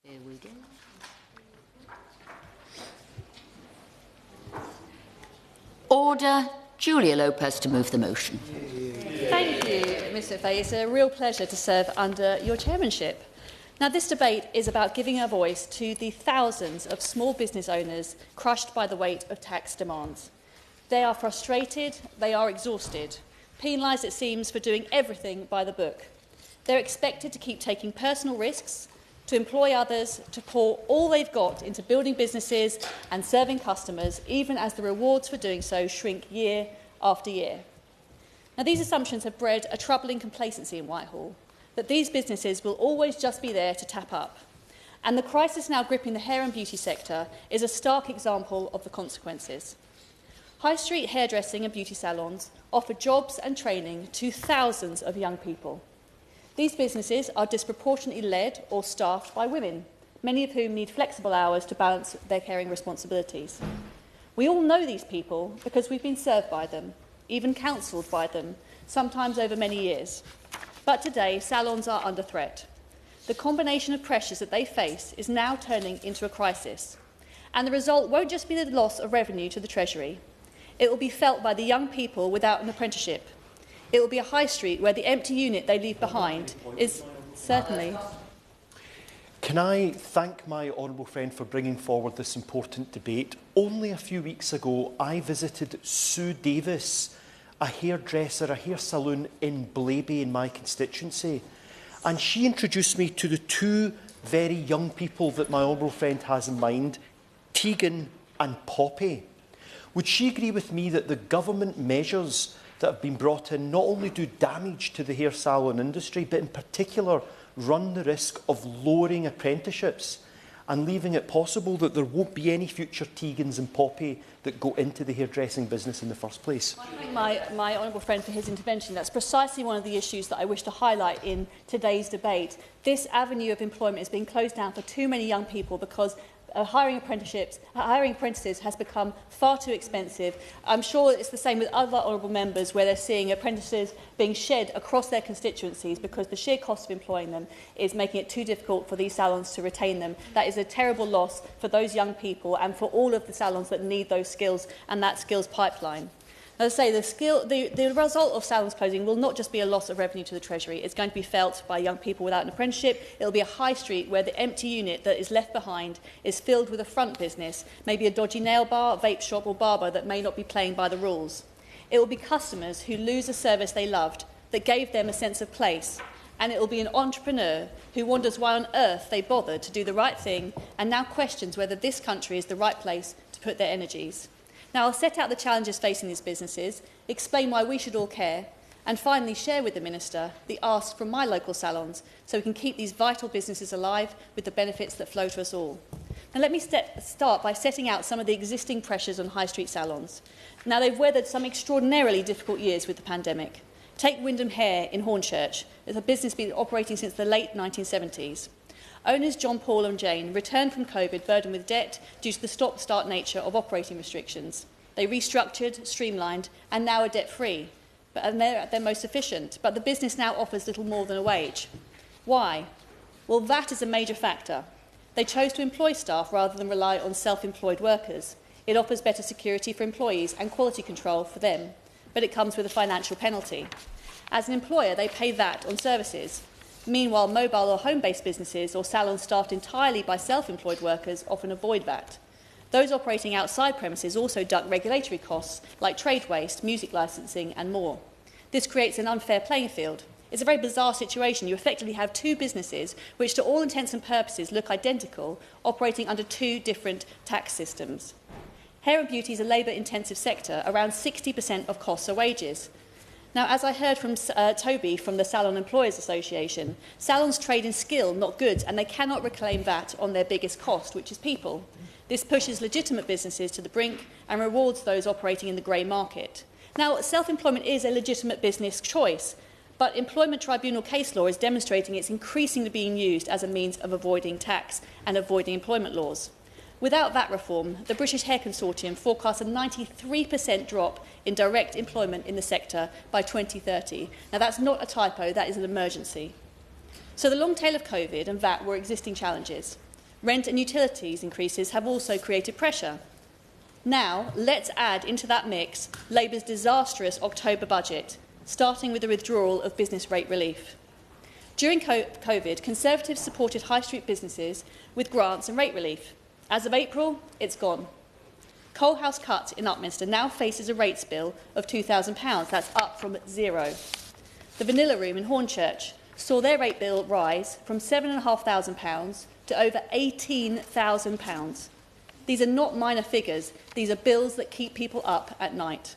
Here we go. Order. Julia Lopez to move the motion. Thank you, Mr. Fay. It's a real pleasure to serve under your chairmanship. Now, this debate is about giving a voice to the thousands of small business owners crushed by the weight of tax demands. They are frustrated, they are exhausted, penalised, it seems, for doing everything by the book. They're expected to keep taking personal risks, to employ others, to pour all they've got into building businesses and serving customers, even as the rewards for doing so shrink year after year. Now, these assumptions have bred a troubling complacency in Whitehall, that these businesses will always just be there to tap up. And the crisis now gripping the hair and beauty sector is a stark example of the consequences. High street hairdressing and beauty salons offer jobs and training to thousands of young people. These businesses are disproportionately led or staffed by women, many of whom need flexible hours to balance their caring responsibilities. We all know these people because we've been served by them, even counselled by them, sometimes over many years. But today, salons are under threat. The combination of pressures that they face is now turning into a crisis. And the result won't just be the loss of revenue to the Treasury. It will be felt by the young people without an apprenticeship. It will be a high street where the empty unit they leave behind is certainly... Can I thank my honourable friend for bringing forward this important debate? Only a few weeks ago, I visited Sue Davis, a hairdresser, a hair saloon in Blaby in my constituency. And she introduced me to the two very young people that my honourable friend has in mind, Tegan and Poppy. Would she agree with me that the government measures that have been brought in not only do damage to the hair salon industry, but in particular run the risk of lowering apprenticeships and leaving it possible that there won't be any future Tegans and Poppy that go into the hairdressing business in the first place? I thank my honourable friend for his intervention. That's precisely one of the issues that I wish to highlight in today's debate. This avenue of employment is being closed down for too many young people because hiring apprentices has become far too expensive. I'm sure it's the same with other honourable members where they're seeing apprentices being shed across their constituencies because the sheer cost of employing them is making it too difficult for these salons to retain them. That is a terrible loss for those young people and for all of the salons that need those skills and that skills pipeline. As I say, the result of salons closing will not just be a loss of revenue to the Treasury. It's going to be felt by young people without an apprenticeship. It will be a high street where the empty unit that is left behind is filled with a front business, maybe a dodgy nail bar, vape shop or barber that may not be playing by the rules. It will be customers who lose a service they loved, that gave them a sense of place. And it will be an entrepreneur who wonders why on earth they bothered to do the right thing and now questions whether this country is the right place to put their energies. Now, I'll set out the challenges facing these businesses, explain why we should all care, and finally share with the Minister the ask from my local salons so we can keep these vital businesses alive with the benefits that flow to us all. Now, let me start by setting out some of the existing pressures on high street salons. Now, they've weathered some extraordinarily difficult years with the pandemic. Take Wyndham Hair in Hornchurch. It's a business been operating since the late 1970s. Owners John, Paul and Jane returned from COVID burdened with debt due to the stop-start nature of operating restrictions. They restructured, streamlined and now are debt-free. And they're at their most efficient. But the business now offers little more than a wage. Why? Well, that is a major factor. They chose to employ staff rather than rely on self-employed workers. It offers better security for employees and quality control for them. But it comes with a financial penalty. As an employer, they pay VAT on services. Meanwhile, mobile or home-based businesses or salons staffed entirely by self-employed workers often avoid VAT. Those operating outside premises also duck regulatory costs like trade waste, music licensing and more. This creates an unfair playing field. It's a very bizarre situation. You effectively have two businesses which to all intents and purposes look identical, operating under two different tax systems. Hair and beauty is a labour-intensive sector. Around 60% of costs are wages. Now, as I heard from Toby from the Salon Employers Association, salons trade in skill, not goods, and they cannot reclaim VAT on their biggest cost, which is people. This pushes legitimate businesses to the brink and rewards those operating in the grey market. Now, self-employment is a legitimate business choice, but Employment Tribunal case law is demonstrating it's increasingly being used as a means of avoiding tax and avoiding employment laws. Without VAT reform, the British Hair Consortium forecasts a 93% drop in direct employment in the sector by 2030. Now, that's not a typo, that is an emergency. So the long tail of COVID and VAT were existing challenges. Rent and utilities increases have also created pressure. Now, let's add into that mix Labour's disastrous October budget, starting with the withdrawal of business rate relief. During COVID, Conservatives supported high street businesses with grants and rate relief. As of April, it's gone. Coal House Cut in Upminster now faces a rates bill of £2,000. That's up from £0. The Vanilla Room in Hornchurch saw their rate bill rise from £7,500 to over £18,000. These are not minor figures. These are bills that keep people up at night.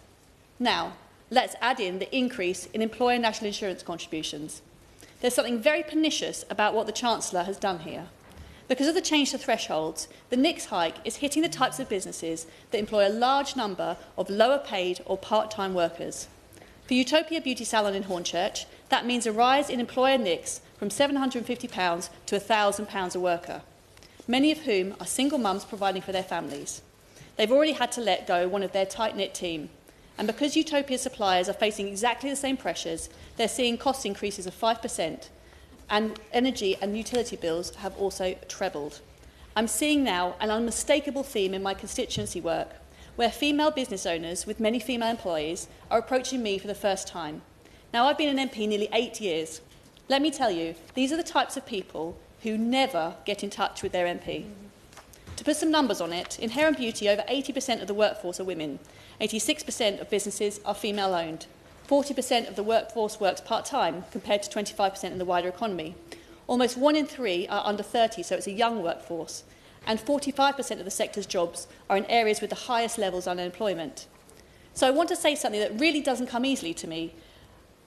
Now, let's add in the increase in employer national insurance contributions. There's something very pernicious about what the Chancellor has done here. Because of the change to thresholds, the NICS hike is hitting the types of businesses that employ a large number of lower-paid or part-time workers. For Utopia Beauty Salon in Hornchurch, that means a rise in employer NICS from £750 to £1,000 a worker, many of whom are single mums providing for their families. They've already had to let go one of their tight-knit team, and because Utopia suppliers are facing exactly the same pressures, they're seeing cost increases of 5%, and energy and utility bills have also trebled. I'm seeing now an unmistakable theme in my constituency work, where female business owners with many female employees are approaching me for the first time. Now, I've been an MP nearly 8 years. Let me tell you, these are the types of people who never get in touch with their MP. To put some numbers on it, in hair and beauty, over 80% of the workforce are women. 86% of businesses are female-owned. 40% of the workforce works part-time, compared to 25% in the wider economy. Almost 1 in 3 are under 30, so it's a young workforce. And 45% of the sector's jobs are in areas with the highest levels of unemployment. So I want to say something that really doesn't come easily to me,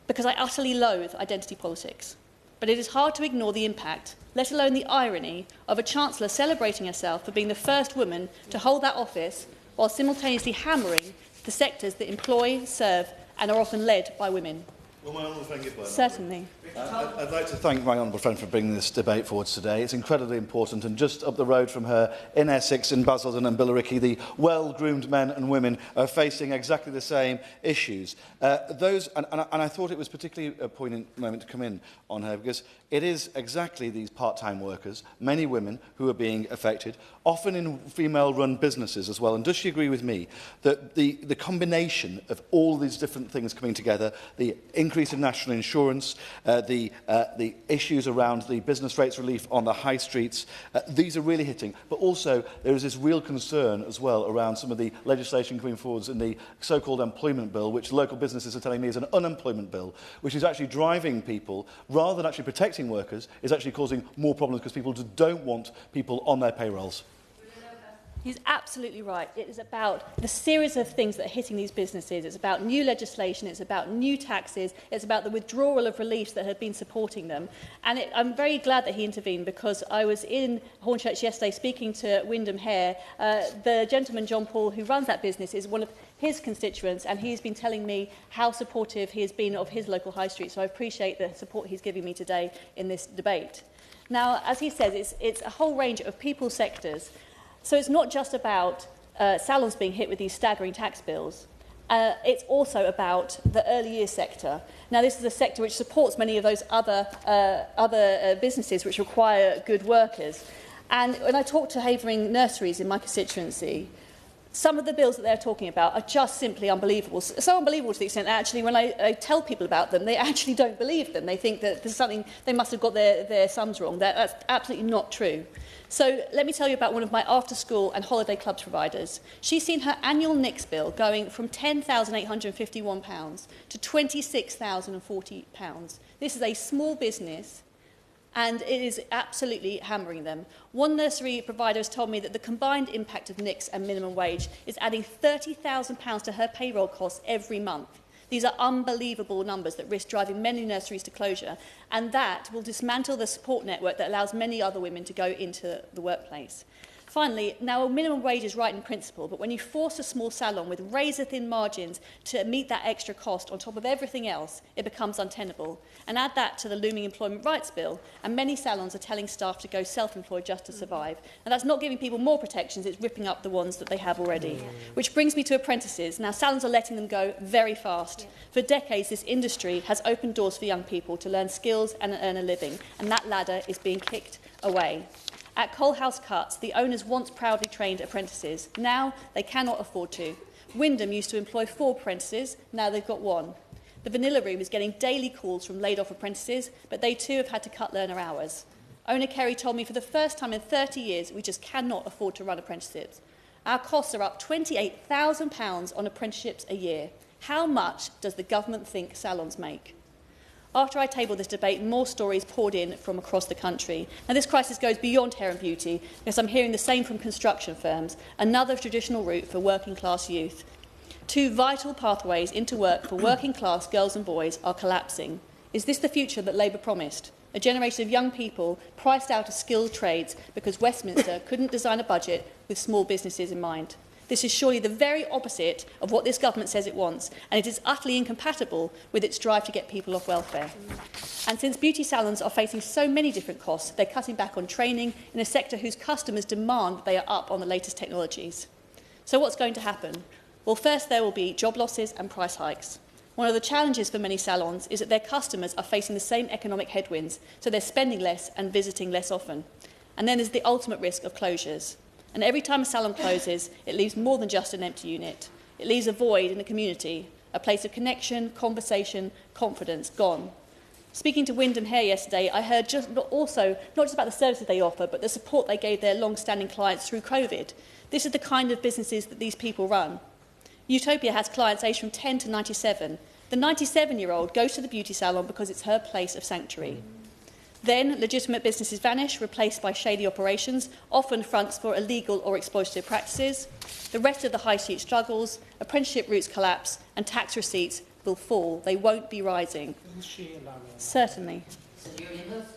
because I utterly loathe identity politics. But it is hard to ignore the impact, let alone the irony, of a Chancellor celebrating herself for being the first woman to hold that office while simultaneously hammering the sectors that employ, serve and are often led by women. Well, my honourable friend, certainly. I'd like to thank my honourable friend for bringing this debate forward today. It's incredibly important, and just up the road from her in Essex, in Basildon and Billericay, the well-groomed men and women are facing exactly the same issues. And I thought it was particularly a poignant moment to come in on her, because it is exactly these part-time workers, many women, who are being affected, often in female-run businesses as well. And does she agree with me that the combination of all these different things coming together, the increase in national insurance, the issues around the business rates relief on the high streets, these are really hitting. But also there is this real concern as well around some of the legislation coming forwards in the so-called employment bill, which local businesses are telling me is an unemployment bill, which is actually driving people, rather than actually protecting workers, is actually causing more problems because people just don't want people on their payrolls. He's absolutely right. It is about the series of things that are hitting these businesses. It's about new legislation, it's about new taxes, it's about the withdrawal of reliefs that have been supporting them. And I'm very glad that he intervened, because I was in Hornchurch yesterday speaking to Wyndham Hare. The gentleman, John Paul, who runs that business, is one of his constituents, and he's been telling me how supportive he has been of his local high street. So I appreciate the support he's giving me today in this debate. Now, as he says, it's a whole range of people sectors. So it's not just about salons being hit with these staggering tax bills. It's also about the early years sector. Now, this is a sector which supports many of those other businesses which require good workers. And when I talk to Havering nurseries in my constituency, some of the bills that they're talking about are just simply unbelievable. So unbelievable to the extent that actually when I tell people about them, they actually don't believe them. They think that there's something, they must have got their sums wrong. That's absolutely not true. So let me tell you about one of my after-school and holiday clubs providers. She's seen her annual NICS bill going from £10,851 to £26,040. This is a small business, and it is absolutely hammering them. One nursery provider has told me that the combined impact of NICS and minimum wage is adding £30,000 to her payroll costs every month. These are unbelievable numbers that risk driving many nurseries to closure, and that will dismantle the support network that allows many other women to go into the workplace. Finally, now minimum wage is right in principle, but when you force a small salon with razor-thin margins to meet that extra cost on top of everything else, it becomes untenable. And add that to the looming employment rights bill, and many salons are telling staff to go self-employed just to survive. And that's not giving people more protections, it's ripping up the ones that they have already. Which brings me to apprentices. Now, salons are letting them go very fast. For decades, this industry has opened doors for young people to learn skills and earn a living, and that ladder is being kicked away. At Coal House Cuts, the owners once proudly trained apprentices. Now they cannot afford to. Wyndham used to employ 4 apprentices, now they've got 1. The Vanilla Room is getting daily calls from laid-off apprentices, but they too have had to cut learner hours. Owner Kerry told me for the first time in 30 years we just cannot afford to run apprenticeships. Our costs are up £28,000 on apprenticeships a year. How much does the government think salons make? After I tabled this debate, more stories poured in from across the country. Now, this crisis goes beyond hair and beauty, because I'm hearing the same from construction firms, another traditional route for working-class youth. 2 vital pathways into work for working-class girls and boys are collapsing. Is this the future that Labour promised? A generation of young people priced out of skilled trades because Westminster couldn't design a budget with small businesses in mind. This is surely the very opposite of what this government says it wants, and it is utterly incompatible with its drive to get people off welfare. And since beauty salons are facing so many different costs, they're cutting back on training in a sector whose customers demand that they are up on the latest technologies. So what's going to happen? Well, first there will be job losses and price hikes. One of the challenges for many salons is that their customers are facing the same economic headwinds, so they're spending less and visiting less often. And then there's the ultimate risk of closures. And every time a salon closes, it leaves more than just an empty unit. It leaves a void in the community, a place of connection, conversation, confidence, gone. Speaking to Wyndham Hair yesterday, I heard not just about the services they offer, but the support they gave their long-standing clients through COVID. This is the kind of businesses that these people run. Utopia has clients aged from 10 to 97. The 97-year-old goes to the beauty salon because it's her place of sanctuary. Then legitimate businesses vanish, replaced by shady operations, often fronts for illegal or exploitative practices. The rest of the high street struggles, apprenticeship routes collapse, and tax receipts will fall. They won't be rising. Will she allow me? Certainly.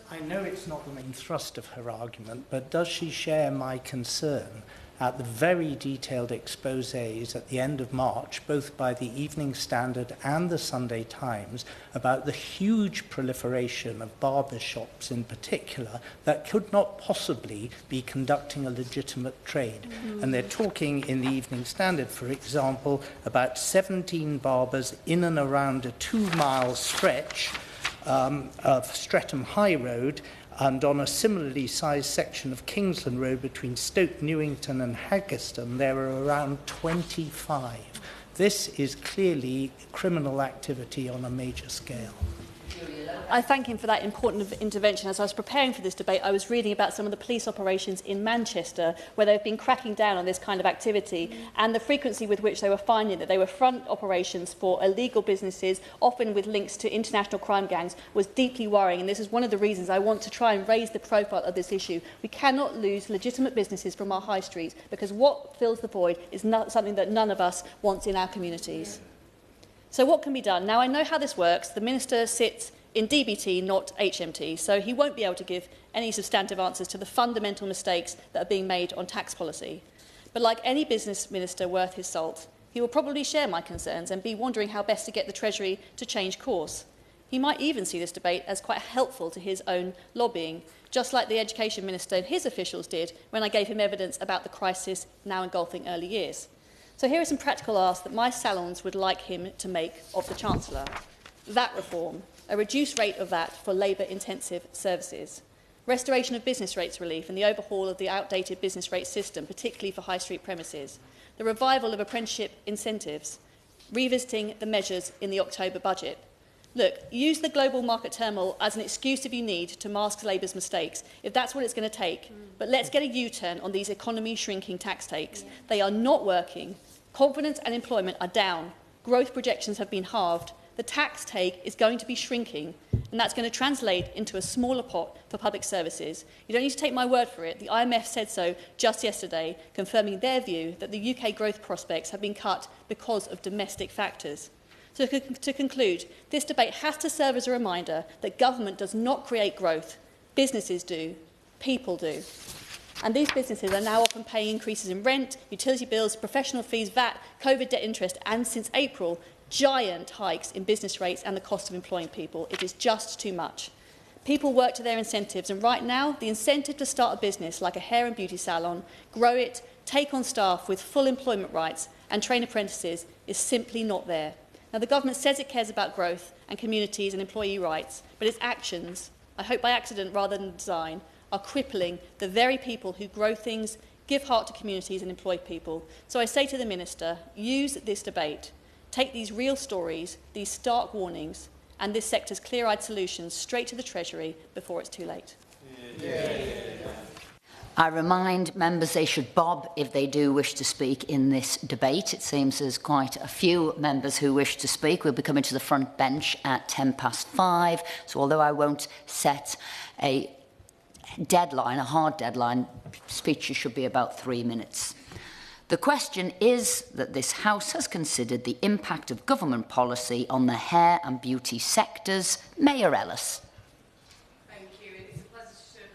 I know it's not the main thrust of her argument, but does she share my concern at the very detailed exposés at the end of March, both by the Evening Standard and the Sunday Times, about the huge proliferation of barber shops in particular that could not possibly be conducting a legitimate trade? And they're talking in the Evening Standard, for example, about 17 barbers in and around a 2-mile stretch of Streatham High Road, and on a similarly sized section of Kingsland Road between Stoke Newington and Haggerston, there are around 25. This is clearly criminal activity on a major scale. I thank him for that important intervention. As I was preparing for this debate, I was reading about some of the police operations in Manchester where they've been cracking down on this kind of activity, and the frequency with which they were finding that they were front operations for illegal businesses, often with links to international crime gangs, was deeply worrying. And this is one of the reasons I want to try and raise the profile of this issue. We cannot lose legitimate businesses from our high streets, because what fills the void is not something that none of us wants in our communities. So what can be done? Now, I know how this works. The Minister sits in DBT, not HMT, so he won't be able to give any substantive answers to the fundamental mistakes that are being made on tax policy. But like any business minister worth his salt, he will probably share my concerns and be wondering how best to get the Treasury to change course. He might even see this debate as quite helpful to his own lobbying, just like the Education Minister and his officials did when I gave him evidence about the crisis now engulfing early years. So here are some practical asks that my salons would like him to make of the Chancellor. VAT reform, a reduced rate of VAT for labour-intensive services, restoration of business rates relief and the overhaul of the outdated business rate system, particularly for high street premises, the revival of apprenticeship incentives, revisiting the measures in the October budget. Look, use the global market turmoil as an excuse if you need to mask Labour's mistakes, if that's what it's going to take. But let's get a U-turn on these economy-shrinking tax takes. They are not working. Confidence and employment are down. Growth projections have been halved. The tax take is going to be shrinking, and that's going to translate into a smaller pot for public services. You don't need to take my word for it. The IMF said so just yesterday, confirming their view that the UK growth prospects have been cut because of domestic factors. So to conclude, this debate has to serve as a reminder that government does not create growth. Businesses do. People do. And these businesses are now often paying increases in rent, utility bills, professional fees, VAT, COVID debt interest, and since April, giant hikes in business rates and the cost of employing people. It is just too much. People work to their incentives, and right now, the incentive to start a business like a hair and beauty salon, grow it, take on staff with full employment rights, and train apprentices is simply not there. Now, the government says it cares about growth and communities and employee rights, but its actions, I hope by accident rather than design, are crippling the very people who grow things, give heart to communities and employ people. So I say to the Minister, use this debate, take these real stories, these stark warnings and this sector's clear-eyed solutions straight to the Treasury before it's too late. I remind members they should bob if they do wish to speak in this debate. It seems there's quite a few members who wish to speak. We'll be coming to the front bench at 5:10. So although I won't set a deadline, a hard deadline, speeches should be about 3 minutes. The question is that this House has considered the impact of government policy on the hair and beauty sectors. Mayor Ellis.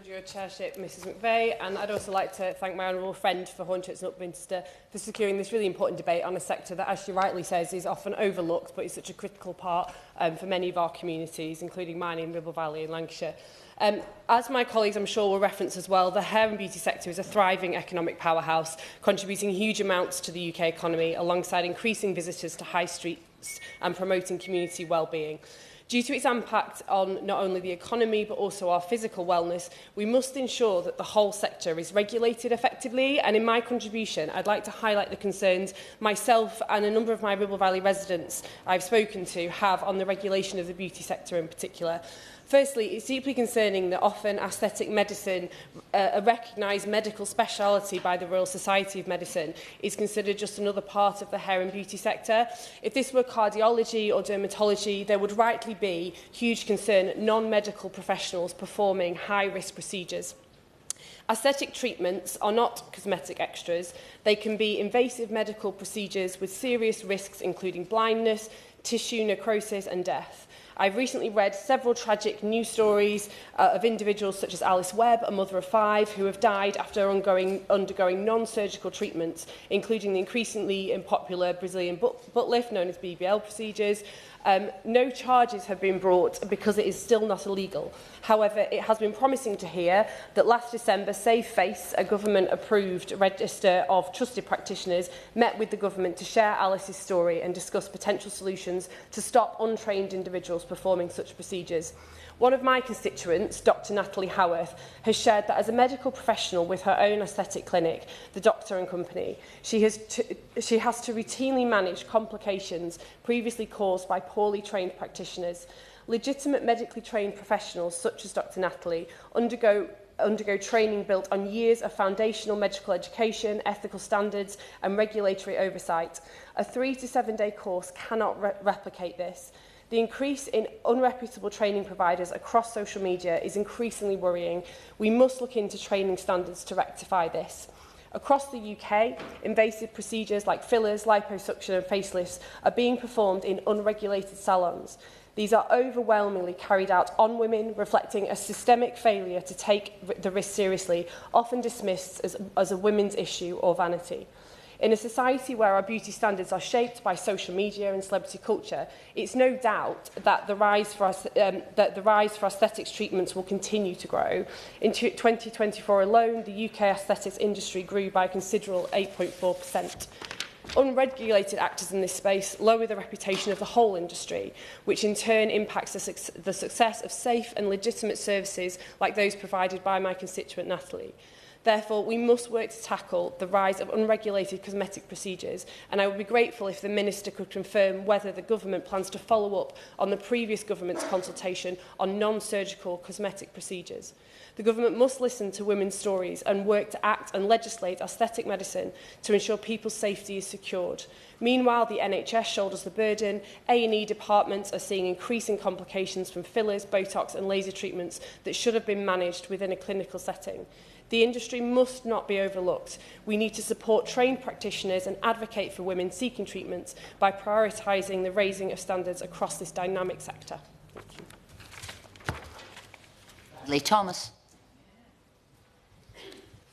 Your chairship, Mrs McVeigh, and I'd also like to thank my honourable friend for Hornshuts and Upminster for securing this really important debate on a sector that, as she rightly says, is often overlooked but is such a critical part for many of our communities, including mine in Ribble Valley in Lancashire. As my colleagues I'm sure will reference as well, the hair and beauty sector is a thriving economic powerhouse, contributing huge amounts to the UK economy alongside increasing visitors to high streets and promoting community well-being. Due to its impact on not only the economy but also our physical wellness, we must ensure that the whole sector is regulated effectively, and in my contribution I'd like to highlight the concerns myself and a number of my Ribble Valley residents I've spoken to have on the regulation of the beauty sector in particular. Firstly, it's deeply concerning that often aesthetic medicine, a recognised medical speciality by the Royal Society of Medicine, is considered just another part of the hair and beauty sector. If this were cardiology or dermatology, there would rightly be huge concern at non-medical professionals performing high-risk procedures. Aesthetic treatments are not cosmetic extras. They can be invasive medical procedures with serious risks including blindness, tissue necrosis and death. I've recently read several tragic news stories of individuals such as Alice Webb, a mother of 5, who have died after undergoing non-surgical treatments, including the increasingly unpopular Brazilian butt lift known as BBL procedures. No charges have been brought because it is still not illegal. However, it has been promising to hear that last December, Save Face, a government-approved register of trusted practitioners, met with the government to share Alice's story and discuss potential solutions to stop untrained individuals performing such procedures. One of my constituents, Dr Natalie Howarth, has shared that as a medical professional with her own aesthetic clinic, The Doctor and Company, she has to routinely manage complications previously caused by poorly trained practitioners. Legitimate medically trained professionals, such as Dr Natalie, undergo training built on years of foundational medical education, ethical standards and regulatory oversight. A 3 to 7 day course cannot replicate this. The increase in unreputable training providers across social media is increasingly worrying. We must look into training standards to rectify this. Across the UK, invasive procedures like fillers, liposuction and facelifts are being performed in unregulated salons. These are overwhelmingly carried out on women, reflecting a systemic failure to take the risk seriously, often dismissed as a women's issue or vanity. In a society where our beauty standards are shaped by social media and celebrity culture, it's no doubt that the rise for aesthetics treatments will continue to grow. In 2024 alone, the UK aesthetics industry grew by a considerable 8.4%. Unregulated actors in this space lower the reputation of the whole industry, which in turn impacts the success of safe and legitimate services like those provided by my constituent Natalie. Therefore, we must work to tackle the rise of unregulated cosmetic procedures, and I would be grateful if the Minister could confirm whether the Government plans to follow up on the previous Government's consultation on non-surgical cosmetic procedures. The Government must listen to women's stories and work to act and legislate aesthetic medicine to ensure people's safety is secured. Meanwhile, the NHS shoulders the burden. A&E departments are seeing increasing complications from fillers, Botox and laser treatments that should have been managed within a clinical setting. The industry must not be overlooked. We need to support trained practitioners and advocate for women seeking treatments by prioritising the raising of standards across this dynamic sector. Thank you. Lee Thomas.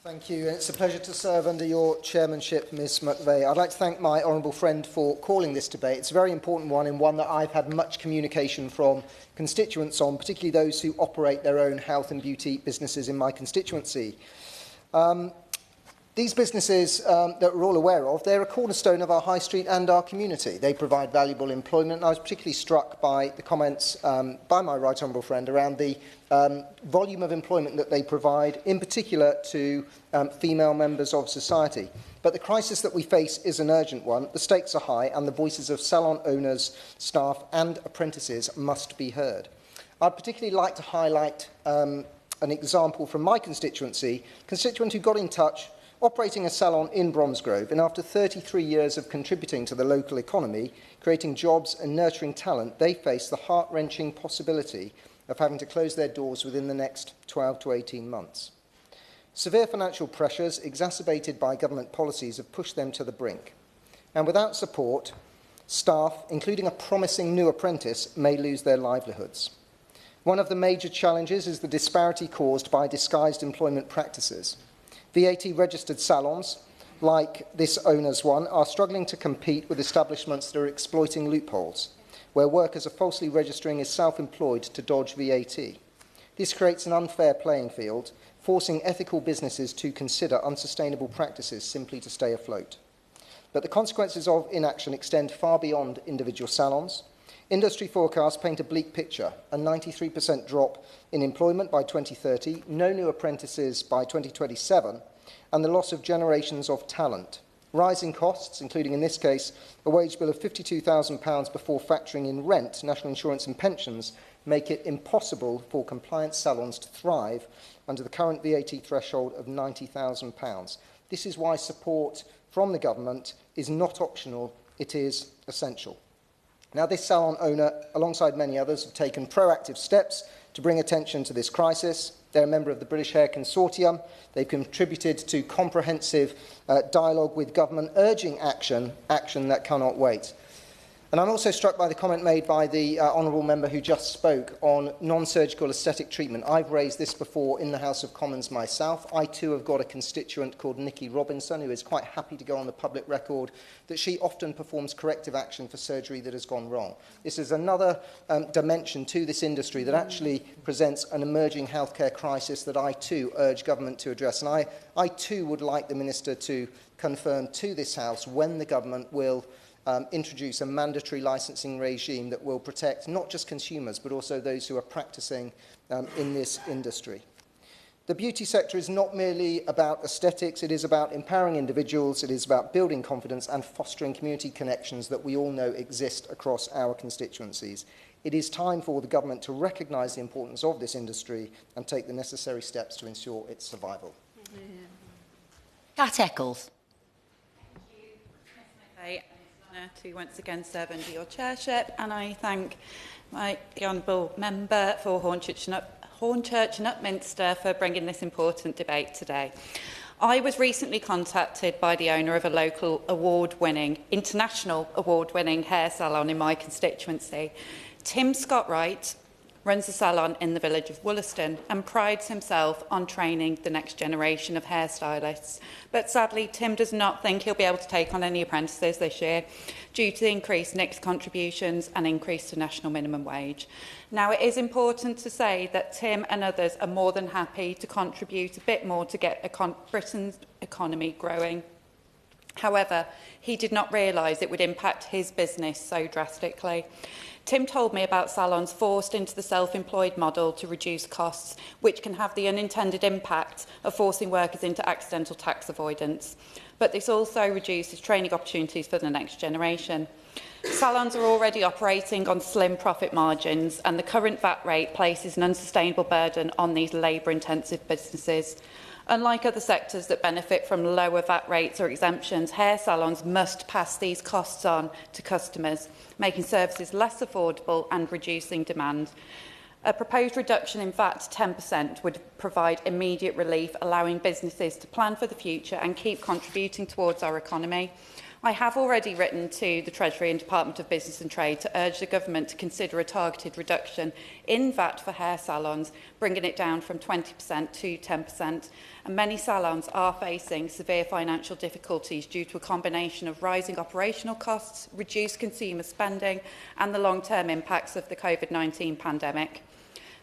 Thank you. It's a pleasure to serve under your chairmanship, Ms McVeigh. I'd like to thank my honourable friend for calling this debate. It's a very important one and one that I've had much communication from constituents on, particularly those who operate their own health and beauty businesses in my constituency. These businesses that we're all aware of, they're a cornerstone of our high street and our community. They provide valuable employment. And I was particularly struck by the comments by my right honourable friend around the volume of employment that they provide, in particular to female members of society. But the crisis that we face is an urgent one. The stakes are high, and the voices of salon owners, staff and apprentices must be heard. I'd particularly like to highlight an example from my constituent who got in touch, operating a salon in Bromsgrove, and after 33 years of contributing to the local economy, creating jobs and nurturing talent, they face the heart-wrenching possibility of having to close their doors within the next 12 to 18 months. Severe financial pressures exacerbated by government policies have pushed them to the brink. And without support, staff, including a promising new apprentice, may lose their livelihoods. One of the major challenges is the disparity caused by disguised employment practices. VAT-registered salons, like this owner's one, are struggling to compete with establishments that are exploiting loopholes, where workers are falsely registering as self-employed to dodge VAT. This creates an unfair playing field, forcing ethical businesses to consider unsustainable practices simply to stay afloat. But the consequences of inaction extend far beyond individual salons. Industry forecasts paint a bleak picture: a 93% drop in employment by 2030, no new apprentices by 2027, and the loss of generations of talent. Rising costs, including in this case a wage bill of £52,000 before factoring in rent, national insurance and pensions, make it impossible for compliant salons to thrive under the current VAT threshold of £90,000. This is why support from the government is not optional, it is essential. Now, this salon owner, alongside many others, have taken proactive steps to bring attention to this crisis. They're a member of the British Hair Consortium. They've contributed to comprehensive dialogue with government, urging action that cannot wait. And I'm also struck by the comment made by the honourable member who just spoke on non-surgical aesthetic treatment. I've raised this before in the House of Commons myself. I too have got a constituent called Nikki Robinson, who is quite happy to go on the public record that she often performs corrective action for surgery that has gone wrong. This is another dimension to this industry that actually presents an emerging healthcare crisis that I too urge government to address. And I too would like the Minister to confirm to this House when the government will introduce a mandatory licensing regime that will protect not just consumers but also those who are practising in this industry. The beauty sector is not merely about aesthetics, it is about empowering individuals, it is about building confidence and fostering community connections that we all know exist across our constituencies. It is time for the government to recognise the importance of this industry and take the necessary steps to ensure its survival. Kat Eccles. To once again serve under your chairship, and I thank the honourable member for Hornchurch and Upminster for bringing this important debate today. I was recently contacted by the owner of a local international award-winning hair salon in my constituency. Tim Scott-Wright runs a salon in the village of Wollaston and prides himself on training the next generation of hairstylists. But sadly, Tim does not think he'll be able to take on any apprentices this year due to the increased NICS contributions and increase to national minimum wage. Now, it is important to say that Tim and others are more than happy to contribute a bit more to get Britain's economy growing. However, he did not realise it would impact his business so drastically. Tim told me about salons forced into the self-employed model to reduce costs, which can have the unintended impact of forcing workers into accidental tax avoidance. But this also reduces training opportunities for the next generation. Salons are already operating on slim profit margins, and the current VAT rate places an unsustainable burden on these labour-intensive businesses. Unlike other sectors that benefit from lower VAT rates or exemptions, hair salons must pass these costs on to customers, making services less affordable and reducing demand. A proposed reduction in VAT to 10% would provide immediate relief, allowing businesses to plan for the future and keep contributing towards our economy. I have already written to the Treasury and Department of Business and Trade to urge the government to consider a targeted reduction in VAT for hair salons, bringing it down from 20% to 10%. And many salons are facing severe financial difficulties due to a combination of rising operational costs, reduced consumer spending and the long-term impacts of the COVID-19 pandemic.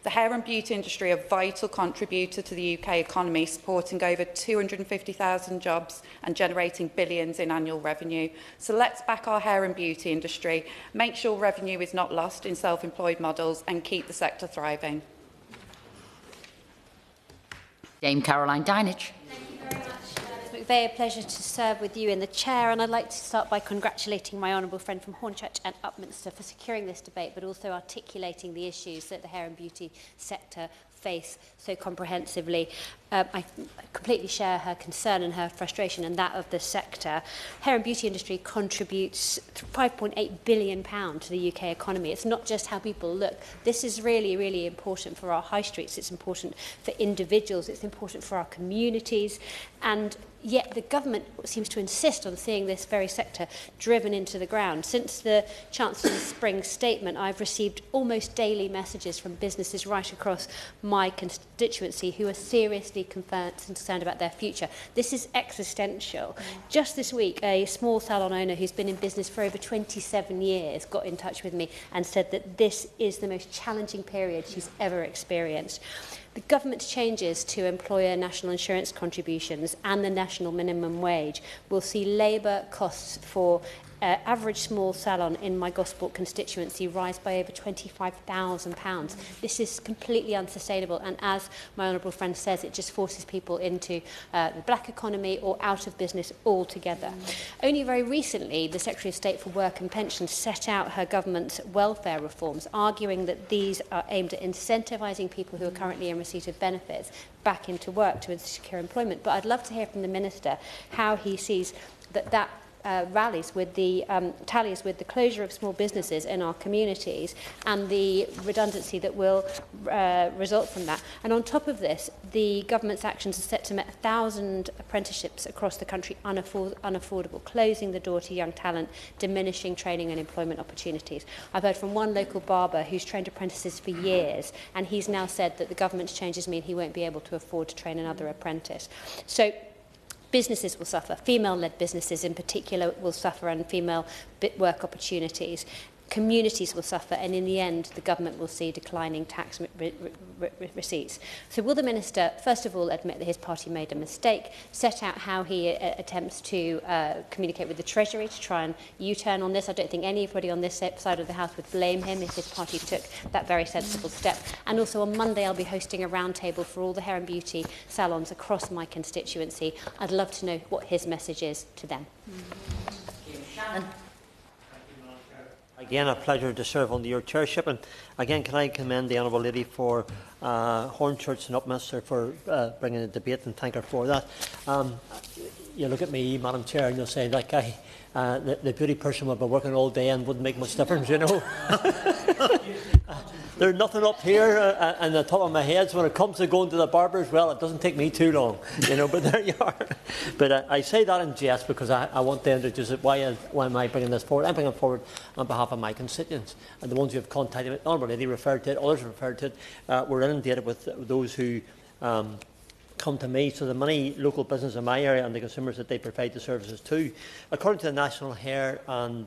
The hair and beauty industry are a vital contributor to the UK economy, supporting over 250,000 jobs and generating billions in annual revenue. So let's back our hair and beauty industry, make sure revenue is not lost in self-employed models and keep the sector thriving. Dame Caroline Dinich. McVeigh, a pleasure to serve with you in the chair, and I'd like to start by congratulating my honourable friend from Hornchurch and Upminster for securing this debate, but also articulating the issues that the hair and beauty sector face so comprehensively. I completely share her concern and her frustration and that of the sector. Hair and beauty industry contributes £5.8 billion to the UK economy. It's not just how people look. This is really, really important for our high streets. It's important for individuals. It's important for our communities. And yet the government seems to insist on seeing this very sector driven into the ground. Since the Chancellor's spring statement, I've received almost daily messages from businesses right across my constituency who are seriously concerned about their future. This is existential. Just this week, a small salon owner who's been in business for over 27 years got in touch with me and said that this is the most challenging period she's ever experienced. The government's changes to employer national insurance contributions and the national minimum wage will see labour costs for average small salon in my Gosport constituency rise by over £25,000. This is completely unsustainable, and as my honourable friend says, it just forces people into the black economy or out of business altogether. Only very recently, the Secretary of State for Work and Pensions set out her government's welfare reforms, arguing that these are aimed at incentivising people who are currently in receipt of benefits back into work to secure employment. But I'd love to hear from the Minister how he sees that tallies with the closure of small businesses in our communities and the redundancy that will result from that. And on top of this, the government's actions are set to make 1,000 apprenticeships across the country unaffordable, closing the door to young talent, diminishing training and employment opportunities. I've heard from one local barber who's trained apprentices for years, and he's now said that the government's changes mean he won't be able to afford to train another apprentice. So businesses will suffer. Female-led businesses in particular will suffer, and female work opportunities. Communities will suffer, and in the end, the government will see declining tax receipts. So will the Minister, first of all, admit that his party made a mistake, set out how he attempts to communicate with the Treasury to try and U-turn on this? I don't think anybody on this side of the House would blame him if his party took that very sensible step. And also on Monday, I'll be hosting a roundtable for all the hair and beauty salons across my constituency. I'd love to know what his message is to them. Shannon. Again, a pleasure to serve under your chairship, and again, can I commend the Honourable Lady for Hornchurch and Upminster for bringing the debate, and thank her for that. You look at me, Madam Chair, and you'll say that guy, the beauty person would be working all day and wouldn't make much difference, you know. There's nothing up here on the top of my head, so when it comes to going to the barbers, well, it doesn't take me too long, you know, but there you are. But I say that in jest because I want to introduce it. Why am I bringing this forward? I'm bringing it forward on behalf of my constituents, and the ones who have contacted me. Honourable Lady referred to it, others referred to it. We're inundated with those who come to me, so the many local businesses in my area and the consumers that they provide the services to. According to the National Hair and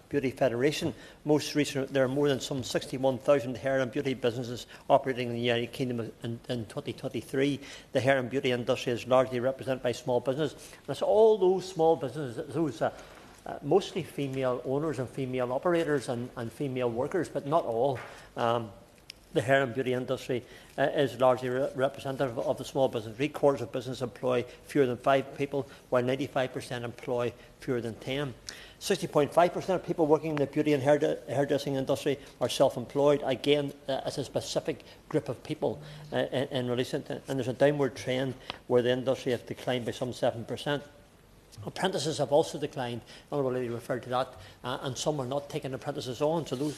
Beauty Federation, most recently there are more than some 61,000 hair and beauty businesses operating in the United Kingdom in 2023. The hair and beauty industry is largely represented by small business, and it's all those small businesses, those mostly female owners and female operators and female workers, but not all. The hair and beauty industry is largely representative of the small business. 3/4 of business employ fewer than 5 people, while 95% employ fewer than 10. 60.5% of people working in the beauty and hairdressing industry are self-employed. Again, it's a specific group of people in relation to, and there's a downward trend where the industry has declined by some 7%. Apprentices have also declined. Honourable Lady referred to that, and some are not taking apprentices on, so those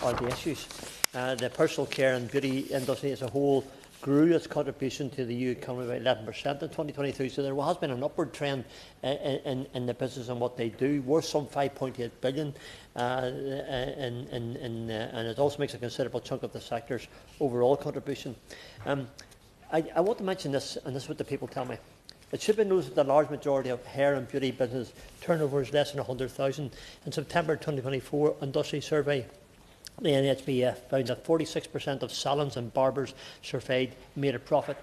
are the issues. The personal care and beauty industry as a whole grew its contribution to the EU economy by 11% in 2023, so there has been an upward trend in the business and what they do, worth some £5.8 billion, and it also makes a considerable chunk of the sector's overall contribution. I want to mention this, and this is what the people tell me. It should be noted that the large majority of hair and beauty business turnover is less than 100,000. In September 2024 industry survey, The NHBF found that 46% of salons and barbers surveyed made a profit,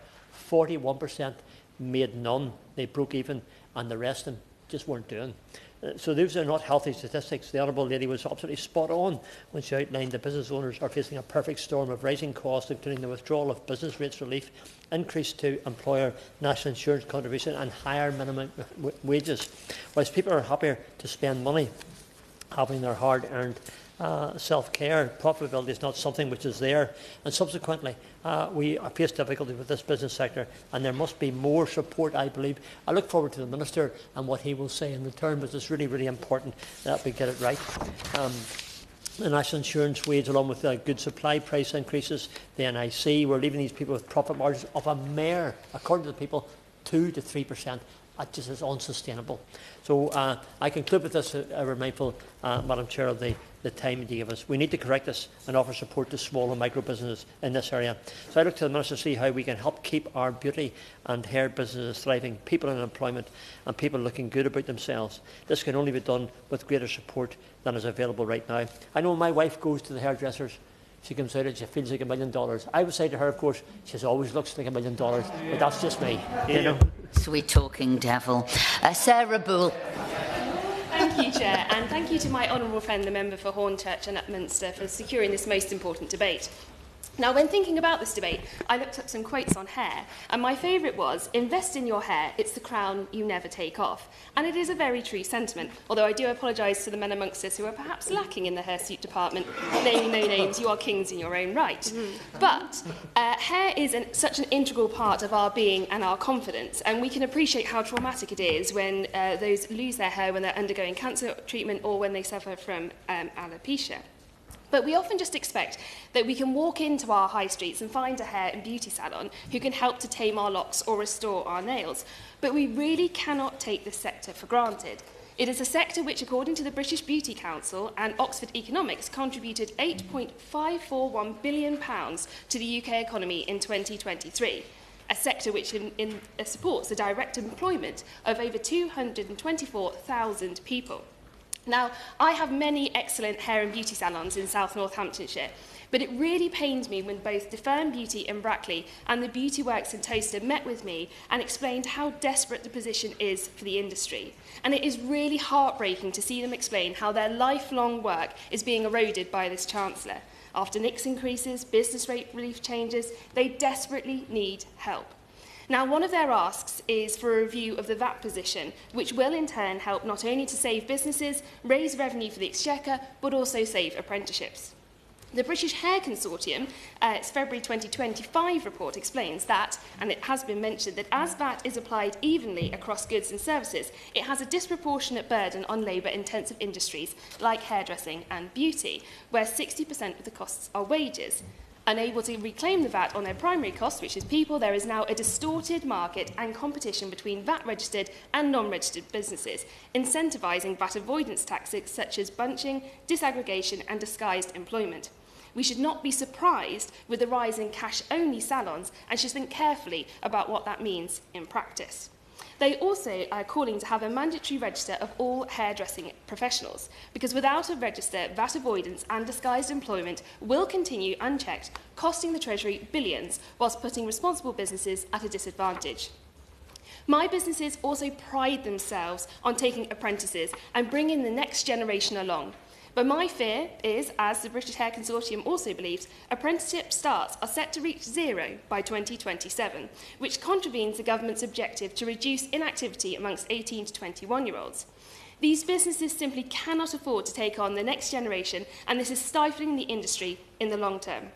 41% made none, they broke even, and the rest of them just weren't doing. So those are not healthy statistics. The Honourable Lady was absolutely spot on when she outlined that business owners are facing a perfect storm of rising costs, including the withdrawal of business rates relief, increase to employer national insurance contribution and higher minimum wages. Whilst people are happier to spend money having their hard-earned self-care, profitability is not something which is there, and subsequently we face difficulty with this business sector, and there must be more support, I believe. I look forward to the Minister and what he will say in return, but it's really, really important that we get it right. The National Insurance wage, along with good supply price increases, the NIC, we're leaving these people with profit margins of a mere, according to the people, 2 to 3%. That just is unsustainable. So I conclude with this, we're mindful, Madam Chair, of the time you give us. We need to correct this and offer support to small and micro businesses in this area. So I look to the Minister to see how we can help keep our beauty and hair businesses thriving, people in employment and people looking good about themselves. This can only be done with greater support than is available right now. I know my wife goes to the hairdressers. She comes out and she feels like $1 million. I would say to her, of course, she always looks like $1 million, but that's just me, you know. Sweet talking devil. Sarah Bull. Thank you, Chair, and thank you to my honourable friend, the member for Hornchurch and Upminster, for securing this most important debate. Now, when thinking about this debate, I looked up some quotes on hair, and my favourite was, "Invest in your hair, it's the crown you never take off." And it is a very true sentiment, although I do apologise to the men amongst us who are perhaps lacking in the hirsute department. Naming no names, you are kings in your own right. But hair is such an integral part of our being and our confidence, and we can appreciate how traumatic it is when those lose their hair when they're undergoing cancer treatment or when they suffer from alopecia. But we often just expect that we can walk into our high streets and find a hair and beauty salon who can help to tame our locks or restore our nails. But we really cannot take this sector for granted. It is a sector which, according to the British Beauty Council and Oxford Economics, contributed £8.541 billion to the UK economy in 2023. A sector which supports the direct employment of over 224,000 people. Now, I have many excellent hair and beauty salons in South Northamptonshire, but it really pained me when both Defern Beauty in Brackley and the Beauty Works in Towcester met with me and explained how desperate the position is for the industry. And it is really heartbreaking to see them explain how their lifelong work is being eroded by this Chancellor. After NICs increases, business rate relief changes, they desperately need help. Now, one of their asks is for a review of the VAT position, which will in turn help not only to save businesses, raise revenue for the Exchequer, but also save apprenticeships. The British Hair Consortium, its February 2025 report explains that, and it has been mentioned, that as VAT is applied evenly across goods and services, it has a disproportionate burden on labour-intensive industries like hairdressing and beauty, where 60% of the costs are wages. Unable to reclaim the VAT on their primary cost, which is people, there is now a distorted market and competition between VAT-registered and non-registered businesses, incentivising VAT avoidance tactics such as bunching, disaggregation and disguised employment. We should not be surprised with the rise in cash-only salons and should think carefully about what that means in practice. They also are calling to have a mandatory register of all hairdressing professionals, because without a register, VAT avoidance and disguised employment will continue unchecked, costing the Treasury billions, whilst putting responsible businesses at a disadvantage. My businesses also pride themselves on taking apprentices and bringing the next generation along. But my fear is, as the British Hair Consortium also believes, apprenticeship starts are set to reach zero by 2027, which contravenes the government's objective to reduce inactivity amongst 18 to 21-year-olds. These businesses simply cannot afford to take on the next generation, and this is stifling the industry in the long term.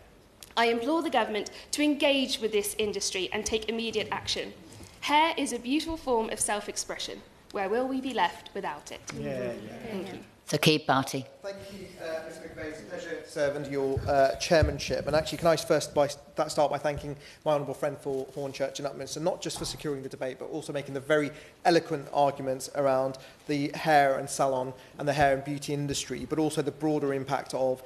I implore the government to engage with this industry and take immediate action. Hair is a beautiful form of self-expression. Where will we be left without it? Thank you. So keep Barty. Thank you, Ms McVeigh. It's a pleasure to serve under your chairmanship. And actually, can I first start by thanking my honourable friend for Hornchurch and Upminster, not just for securing the debate, but also making the very eloquent arguments around the hair and salon and the hair and beauty industry, but also the broader impact of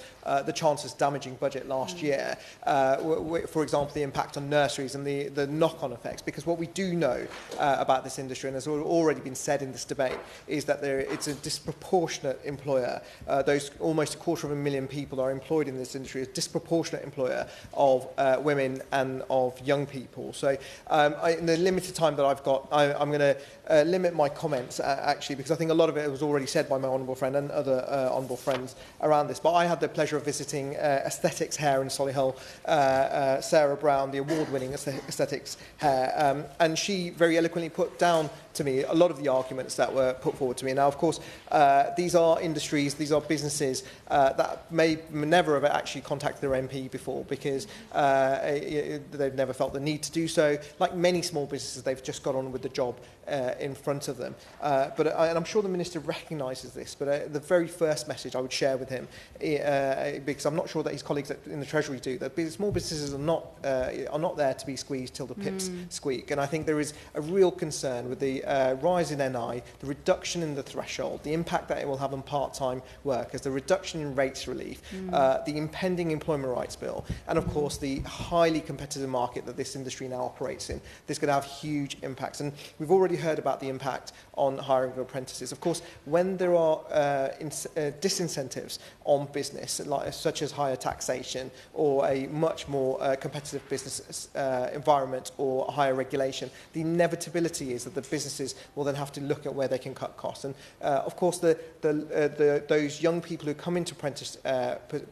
the Chancellor's damaging budget last year. For example, the impact on nurseries and the knock-on effects. Because what we do know about this industry, and has already been said in this debate, is that it's a disproportionate employer. Those almost 250,000 people are employed in this industry, a disproportionate employer of women and of young people. So in the limited time that I've got, I'm going to limit my comments actually, because I think a lot of it was already said by my honourable friend and other honourable friends around this. But I had the pleasure of visiting Aesthetics Hair in Solihull, Sarah Brown, the award-winning Aesthetics Hair, and she very eloquently put down to me a lot of the arguments that were put forward to me. Now, of course, these are industries, these are businesses that may never have actually contacted their MP before, because they've never felt the need to do so. Like many small businesses, they've just got on with the job in front of them. And I'm sure the Minister recognises this, but the very first message I would share with him, because I'm not sure that his colleagues in the Treasury do, that small businesses are not there to be squeezed till the pips squeak. And I think there is a real concern with the rise in NI, the reduction in the threshold, the impact that it will have on part-time workers, the reduction in rates relief, the impending employment rights bill, and of course the highly competitive market that this industry now operates in. This could have huge impacts. And we've already heard about the impact on hiring of apprentices. Of course, when there are disincentives on business, such as higher taxation or a much more competitive business environment or higher regulation, the inevitability is that the businesses will then have to look at where they can cut costs. And of course, those young people who come into apprentice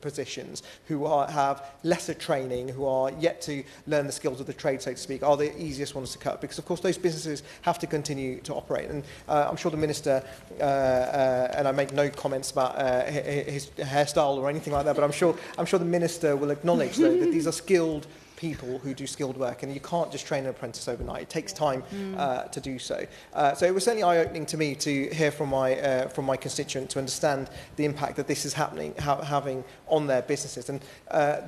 positions, who have lesser training, who are yet to learn the skills of the trade, so to speak, are the easiest ones to cut, because of course those businesses have to continue to operate. And I'm sure the Minister, and I make no comments about his hairstyle or anything like that, but I'm sure the Minister will acknowledge, though, that these are skilled people who do skilled work, and you can't just train an apprentice overnight. It takes time to do so. So it was certainly eye-opening to me to hear from my constituent, to understand the impact that this is having on their businesses. And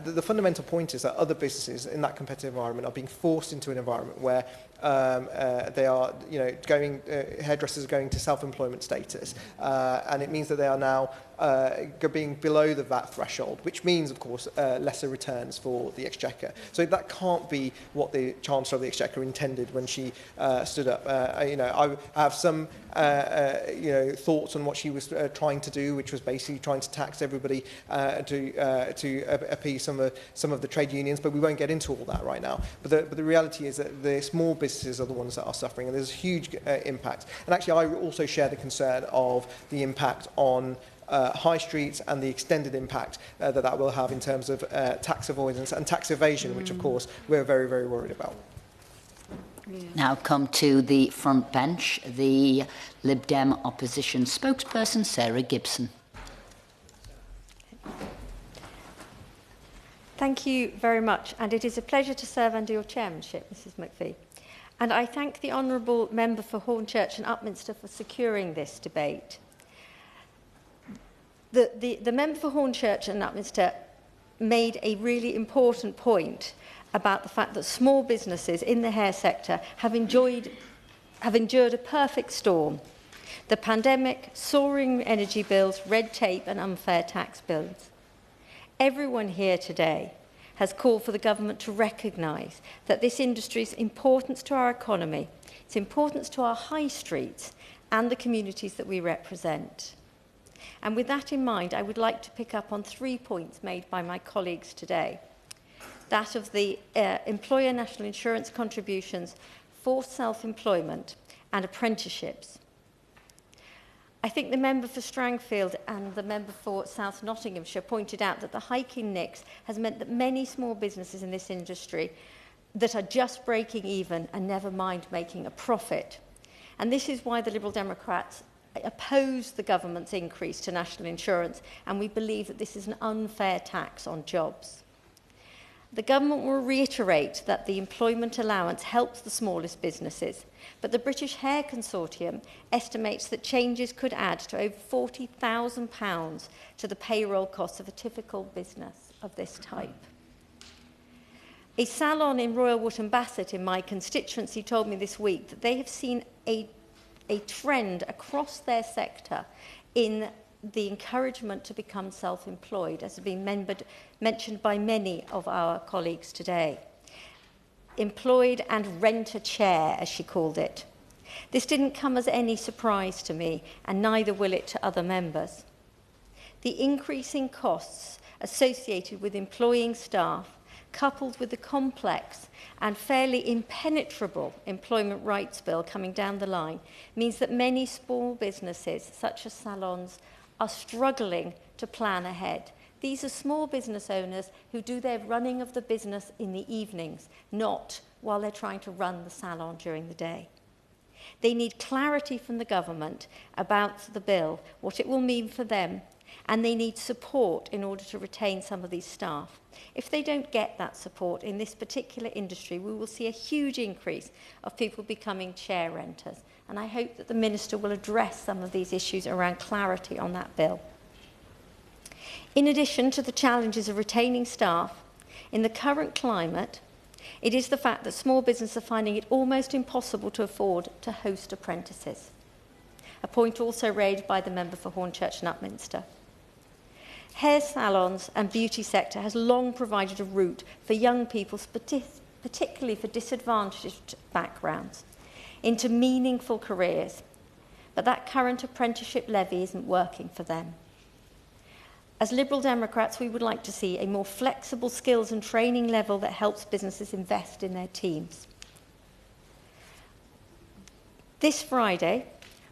the fundamental point is that other businesses in that competitive environment are being forced into an environment where they are, hairdressers are going to self-employment status, and it means that they are now being below the VAT threshold, which means, of course, lesser returns for the Exchequer. So that can't be what the Chancellor of the Exchequer intended when she stood up. I have some thoughts on what she was trying to do, which was basically trying to tax everybody to appease some of the trade unions, but we won't get into all that right now. But the reality is that the small businesses are the ones that are suffering, and there's a huge impact. And actually, I also share the concern of the impact on high streets and the extended impact that will have in terms of tax avoidance and tax evasion, which of course we're very, very worried about. Now come to the front bench, the Lib Dem opposition spokesperson, Sarah Gibson. Thank you very much, and it is a pleasure to serve under your chairmanship, Mrs McVie. And I thank the Honourable Member for Hornchurch and Upminster for securing this debate. The member for Hornchurch and Upminster made a really important point about the fact that small businesses in the hair sector have endured a perfect storm. The pandemic, soaring energy bills, red tape and unfair tax bills. Everyone here today has called for the government to recognise that this industry's importance to our economy, its importance to our high streets and the communities that we represent. And with that in mind, I would like to pick up on 3 points made by my colleagues today. That of the employer national insurance contributions, forced self-employment and apprenticeships. I think the member for Strangfield and the member for South Nottinghamshire pointed out that the hike in NICs has meant that many small businesses in this industry that are just breaking even and never mind making a profit. And this is why the Liberal Democrats oppose the government's increase to national insurance, and we believe that this is an unfair tax on jobs. The government will reiterate that the employment allowance helps the smallest businesses, but the British Hair Consortium estimates that changes could add to over £40,000 to the payroll costs of a typical business of this type. A salon in Royal Wootton Bassett in my constituency told me this week that they have seen a trend across their sector in the encouragement to become self-employed, as has been mentioned by many of our colleagues today. Employed and rent a chair, as she called it. This didn't come as any surprise to me, and neither will it to other members. The increasing costs associated with employing staff, coupled with the complex and fairly impenetrable employment rights bill coming down the line, means that many small businesses, such as salons, are struggling to plan ahead. These are small business owners who do their running of the business in the evenings, not while they're trying to run the salon during the day. They need clarity from the government about the bill, what it will mean for them, and they need support in order to retain some of these staff. If they don't get that support in this particular industry, we will see a huge increase of people becoming chair renters. And I hope that the Minister will address some of these issues around clarity on that bill. In addition to the challenges of retaining staff, in the current climate, it is the fact that small businesses are finding it almost impossible to afford to host apprentices. A point also raised by the member for Hornchurch and Upminster. Hair salons and beauty sector has long provided a route for young people, particularly for disadvantaged backgrounds, into meaningful careers. But that current apprenticeship levy isn't working for them. As Liberal Democrats, we would like to see a more flexible skills and training level that helps businesses invest in their teams. This Friday,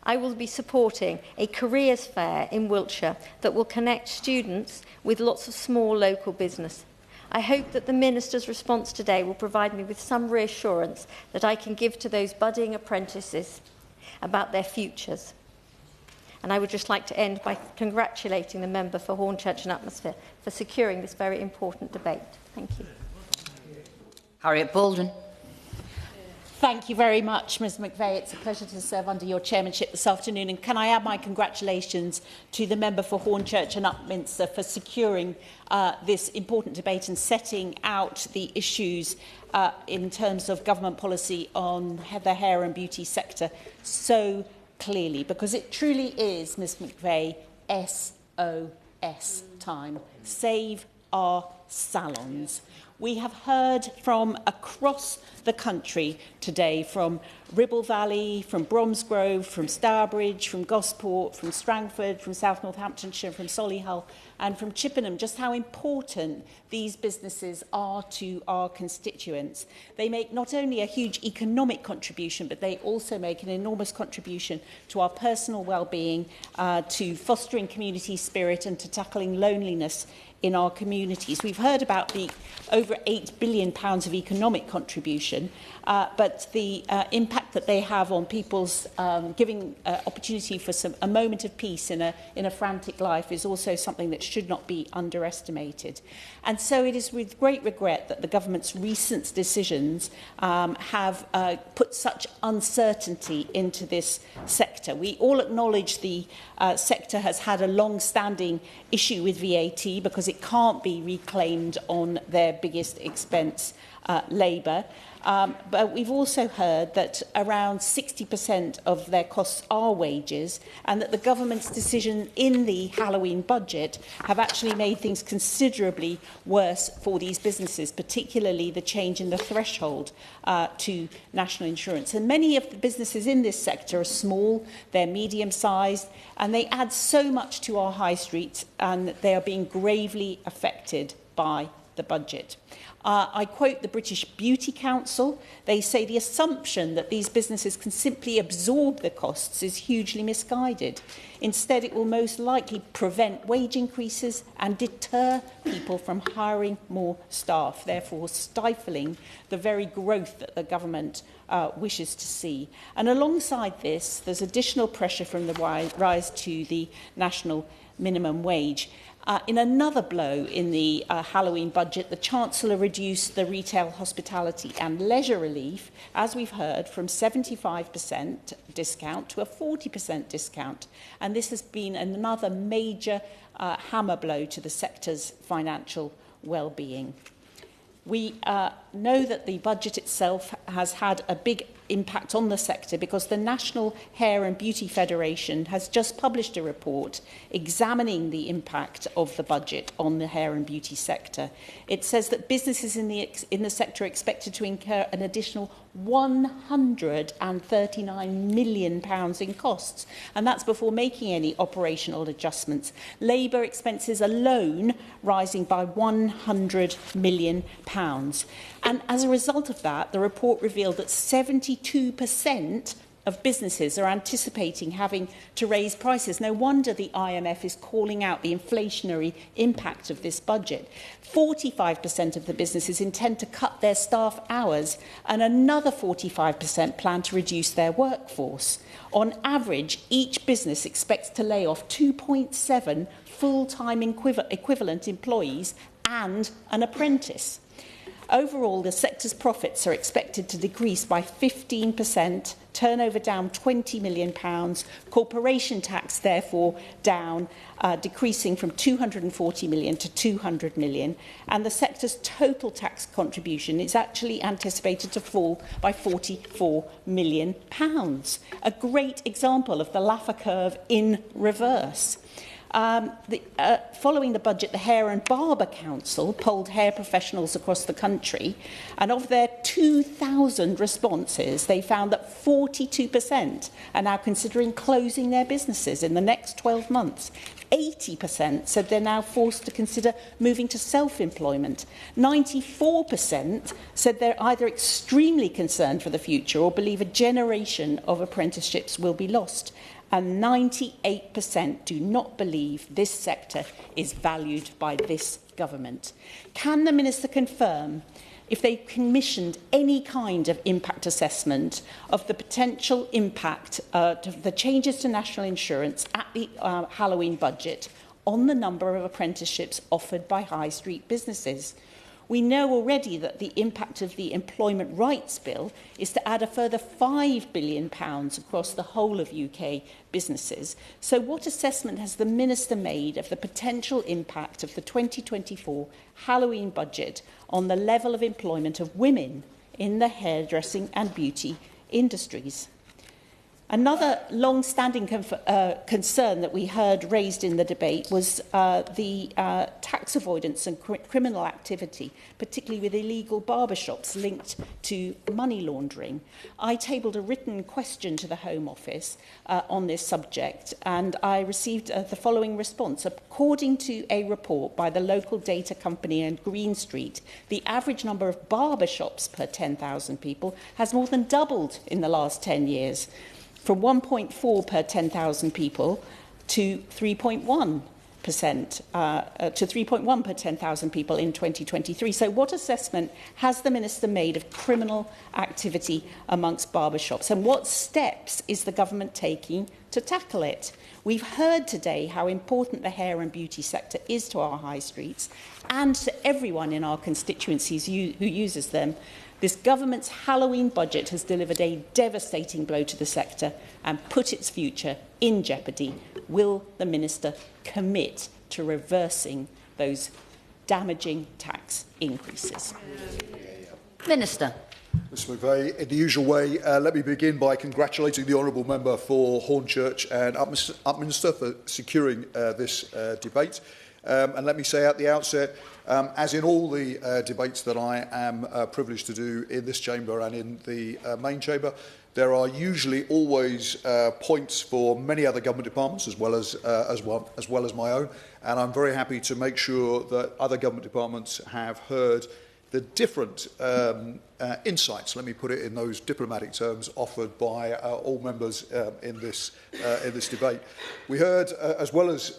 I will be supporting a careers fair in Wiltshire that will connect students with lots of small local business. I hope that the Minister's response today will provide me with some reassurance that I can give to those budding apprentices about their futures. And I would just like to end by congratulating the member for Hornchurch and Upminster for securing this very important debate. Thank you. Harriet Baldwin. Thank you very much, Ms McVeigh. It's a pleasure to serve under your chairmanship this afternoon. And can I add my congratulations to the member for Hornchurch and Upminster for securing this important debate and setting out the issues in terms of government policy on the hair and beauty sector so clearly, because it truly is, Ms McVeigh, SOS time. Save our salons. We have heard from across the country today, from Ribble Valley, from Bromsgrove, from Stourbridge, from Gosport, from Strangford, from South Northamptonshire, from Solihull and from Chippenham, just how important these businesses are to our constituents. They make not only a huge economic contribution, but they also make an enormous contribution to our personal well-being, to fostering community spirit and to tackling loneliness in our communities. We've heard about the over £8 billion of economic contribution, but the impact that they have on people's giving opportunity for a moment of peace in a frantic life is also something that should not be underestimated. And so it is with great regret that the government's recent decisions have put such uncertainty into this sector. We all acknowledge the sector has had a long-standing issue with VAT because it can't be reclaimed on their biggest expense, labour. But we've also heard that around 60% of their costs are wages, and that the government's decision in the Halloween budget have actually made things considerably worse for these businesses, particularly the change in the threshold to national insurance. And many of the businesses in this sector are small, they're medium-sized, and they add so much to our high streets, and they are being gravely affected by the budget. I quote the British Beauty Council. They say the assumption that these businesses can simply absorb the costs is hugely misguided. Instead, it will most likely prevent wage increases and deter people from hiring more staff, therefore stifling the very growth that the government wishes to see. And alongside this, there's additional pressure from the rise to the national minimum wage. In another blow in the Halloween budget, the Chancellor reduced the retail, hospitality and leisure relief, as we've heard, from 75% discount to a 40% discount. And this has been another major hammer blow to the sector's financial well-being. We know that the budget itself has had a big impact on the sector because the National Hair and Beauty Federation has just published a report examining the impact of the budget on the hair and beauty sector. It says that businesses in the sector are expected to incur an additional £139 million in costs, and that's before making any operational adjustments. Labour expenses alone rising by £100 million. And as a result of that, the report revealed that 72% of businesses are anticipating having to raise prices. No wonder the IMF is calling out the inflationary impact of this budget. 45% of the businesses intend to cut their staff hours, and another 45% plan to reduce their workforce. On average, each business expects to lay off 2.7 full-time equivalent employees and an apprentice. Overall, the sector's profits are expected to decrease by 15%, turnover down £20 million, corporation tax therefore down, decreasing from £240 million to £200 million, and the sector's total tax contribution is actually anticipated to fall by £44 million. A great example of the Laffer curve in reverse. Following the budget, the Hair and Barber Council polled hair professionals across the country, and of their 2,000 responses, they found that 42% are now considering closing their businesses in the next 12 months. 80% said they're now forced to consider moving to self-employment. 94% said they're either extremely concerned for the future or believe a generation of apprenticeships will be lost. And 98% do not believe this sector is valued by this government. Can the Minister confirm if they commissioned any kind of impact assessment of the potential impact of the changes to national insurance at the Halloween budget on the number of apprenticeships offered by high street businesses? We know already that the impact of the Employment Rights Bill is to add a further £5 billion across the whole of UK businesses. So what assessment has the Minister made of the potential impact of the 2024 Halloween budget on the level of employment of women in the hairdressing and beauty industries? Another long-standing concern that we heard raised in the debate was the tax avoidance and criminal activity, particularly with illegal barbershops linked to money laundering. I tabled a written question to the Home Office on this subject, and I received the following response. According to a report by the local data company and Green Street, the average number of barbershops per 10,000 people has more than doubled in the last 10 years. From 1.4 per 10,000 people to 3.1 per 10,000 people in 2023. So what assessment has the Minister made of criminal activity amongst barbershops, and what steps is the government taking to tackle it? We've heard today how important the hair and beauty sector is to our high streets and to everyone in our constituencies who uses them. This government's Halloween budget has delivered a devastating blow to the sector and put its future in jeopardy. Will the Minister commit to reversing those damaging tax increases? Minister. Ms McVeigh, in the usual way, let me begin by congratulating the honourable member for Hornchurch and Upminster for securing this debate. And let me say at the outset, as in all the debates that I am privileged to do in this chamber and in the main chamber, there are usually always points for many other government departments as well as my own, and I'm very happy to make sure that other government departments have heard the different insights, let me put it in those diplomatic terms, offered by all members in this debate. We heard, as well as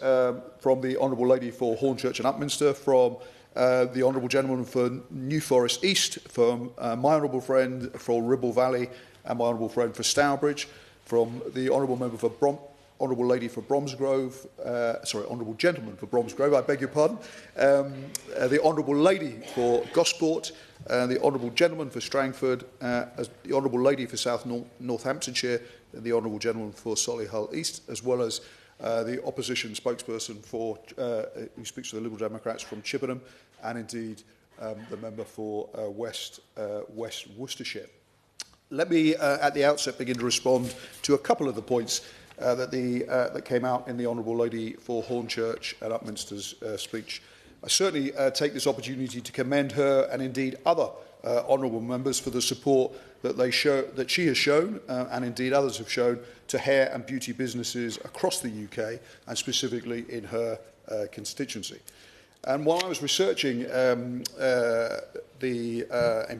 from the Honourable Lady for Hornchurch and Upminster, from the Honourable Gentleman for New Forest East, from my Honourable Friend for Ribble Valley and my Honourable Friend for Stourbridge, from the Honourable Member for Honourable Lady for Bromsgrove, Honourable Gentleman for Bromsgrove, I beg your pardon, the Honourable Lady for Gosport, the Honourable Gentleman for Strangford, the Honourable Lady for South Northamptonshire, and the Honourable Gentleman for Solihull East, as well as the opposition spokesperson for who speaks for the Liberal Democrats from Chippenham, and indeed the member for West Worcestershire. Let me, at the outset, begin to respond to a couple of the points that came out in the Honourable Lady for Hornchurch and Upminster's speech. I certainly take this opportunity to commend her and indeed other honourable members for the support that she has shown and indeed others have shown to hair and beauty businesses across the UK and specifically in her constituency. And while I was researching in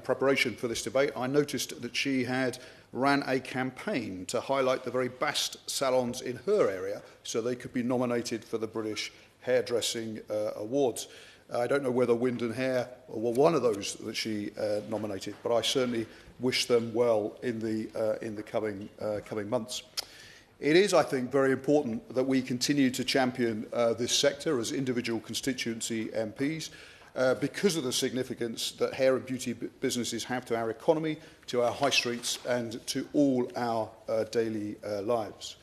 preparation for this debate, I noticed that she had ran a campaign to highlight the very best salons in her area so they could be nominated for the British Hairdressing Awards. I don't know whether Wind and Hair were one of those that she nominated, but I certainly wish them well in the coming months. It is, I think, very important that we continue to champion this sector as individual constituency MPs because of the significance that hair and beauty businesses have to our economy, to our high streets and to all our daily lives.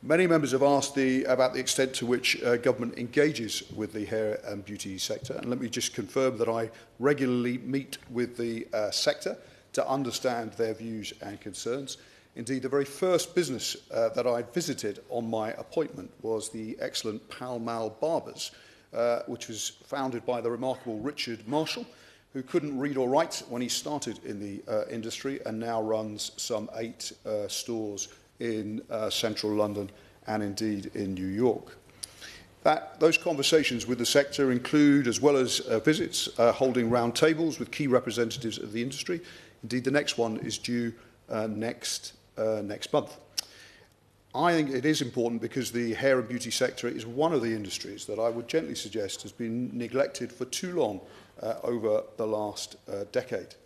Many members have asked about the extent to which government engages with the hair and beauty sector, and let me just confirm that I regularly meet with the sector to understand their views and concerns. Indeed, the very first business that I visited on my appointment was the excellent Pall Mall Barbers, which was founded by the remarkable Richard Marshall, who couldn't read or write when he started in the industry and now runs some 8 stores in central London and indeed in New York. Those conversations with the sector include, as well as visits, holding round tables with key representatives of the industry. Indeed, the next one is due next month. I think it is important because the hair and beauty sector is one of the industries that I would gently suggest has been neglected for too long over the last decade.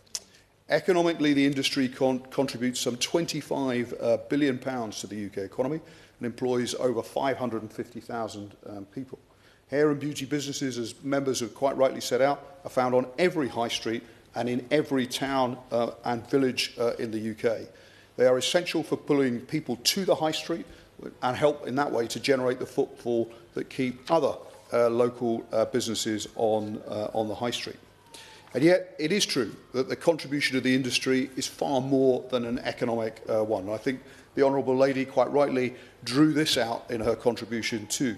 Economically, the industry contributes some £25 billion to the UK economy and employs over 550,000 people. Hair and beauty businesses, as members have quite rightly set out, are found on every high street and in every town and village in the UK. They are essential for pulling people to the high street and help in that way to generate the footfall that keep other local businesses on the high street. And yet, it is true that the contribution of the industry is far more than an economic one. I think the Honourable Lady quite rightly drew this out in her contribution too.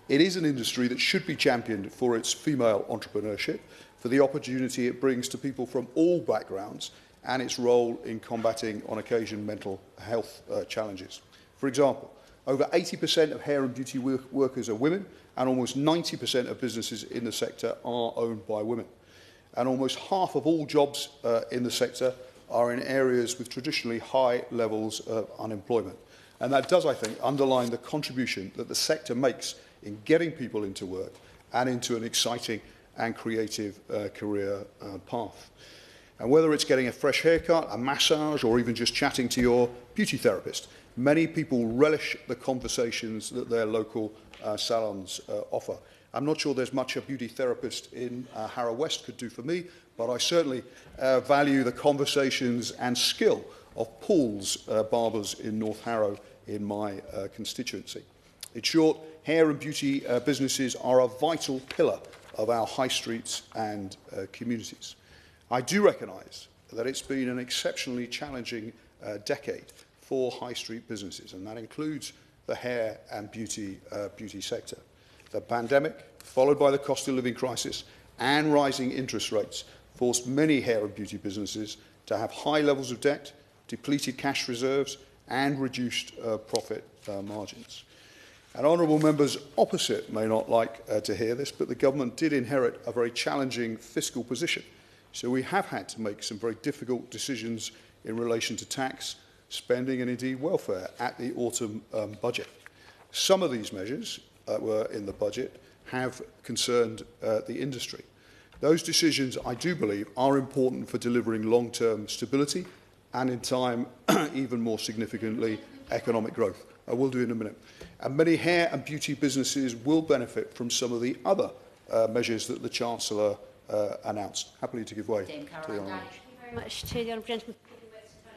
It is an industry that should be championed for its female entrepreneurship, for the opportunity it brings to people from all backgrounds, and its role in combating, on occasion, mental health challenges. For example, over 80% of hair and beauty workers are women, and almost 90% of businesses in the sector are owned by women. And almost half of all jobs in the sector are in areas with traditionally high levels of unemployment. And that does, I think, underline the contribution that the sector makes in getting people into work and into an exciting and creative career path. And whether it's getting a fresh haircut, a massage, or even just chatting to your beauty therapist, many people relish the conversations that their local salons offer. I'm not sure there's much a beauty therapist in Harrow West could do for me, but I certainly value the conversations and skill of Paul's barbers in North Harrow in my constituency. In short, hair and beauty businesses are a vital pillar of our high streets and communities. I do recognise that it's been an exceptionally challenging decade for high street businesses, and that includes the hair and beauty sector. The pandemic, followed by the cost of living crisis and rising interest rates, forced many hair and beauty businesses to have high levels of debt, depleted cash reserves and reduced profit margins. And honourable members opposite may not like to hear this, but the government did inherit a very challenging fiscal position. So we have had to make some very difficult decisions in relation to tax, spending and indeed welfare at the autumn budget. Some of these measures that were in the budget have concerned the industry. Those decisions, I do believe, are important for delivering long-term stability and, in time, even more significantly, economic growth. I will do in a minute. And many hair and beauty businesses will benefit from some of the other measures that the Chancellor announced. Happily to give way to the Honourable. Thank you very much to the Honourable Gentleman.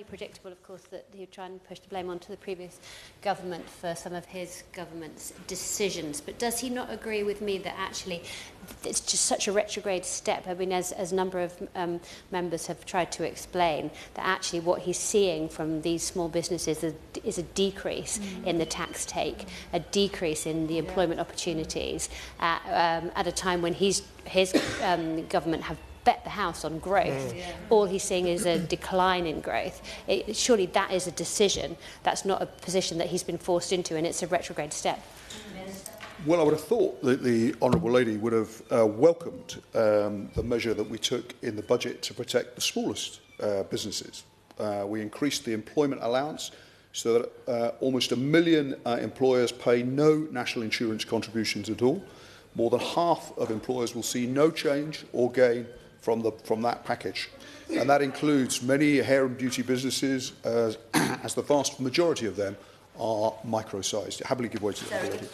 Predictable, of course, that he would try and push the blame onto the previous government for some of his government's decisions. But does he not agree with me that actually it's just such a retrograde step? I mean, as a number of members have tried to explain, that actually what he's seeing from these small businesses is a decrease in the tax take, a decrease in the employment opportunities at a time when his government have bet the house on growth. All he's seeing is a decline in growth. Surely that is a decision. That's not a position that he's been forced into, and it's a retrograde step. Well, I would have thought that the Honourable Lady would have welcomed the measure that we took in the budget to protect the smallest businesses. We increased the employment allowance so that almost 1 million employers pay no national insurance contributions at all. More than half of employers will see no change or gain from that package. And that includes many hair and beauty businesses, as the vast majority of them are micro-sized. Happily give way to the lady.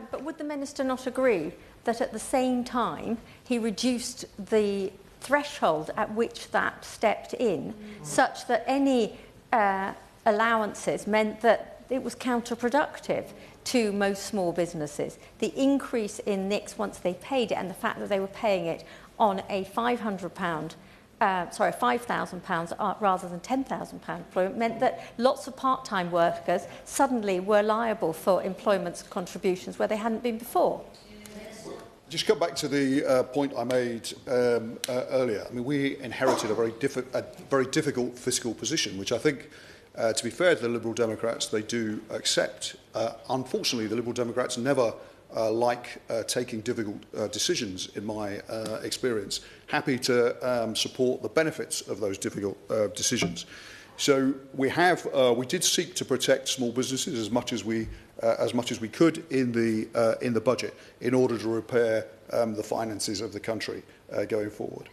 But would the Minister not agree that at the same time he reduced the threshold at which that stepped in, such that any allowances meant that it was counterproductive to most small businesses? The increase in NICs once they paid it, and the fact that they were paying it on a £5,000 rather than £10,000 employment meant that lots of part-time workers suddenly were liable for employment contributions where they hadn't been before. Just come back to the point I made earlier. I mean, we inherited a very difficult fiscal position, which I think, to be fair to the Liberal Democrats, they do accept. Unfortunately, the Liberal Democrats never like taking difficult decisions, in my experience. Happy to support the benefits of those difficult decisions. So we did seek to protect small businesses as much as we could in the budget in order to repair the finances of the country going forward.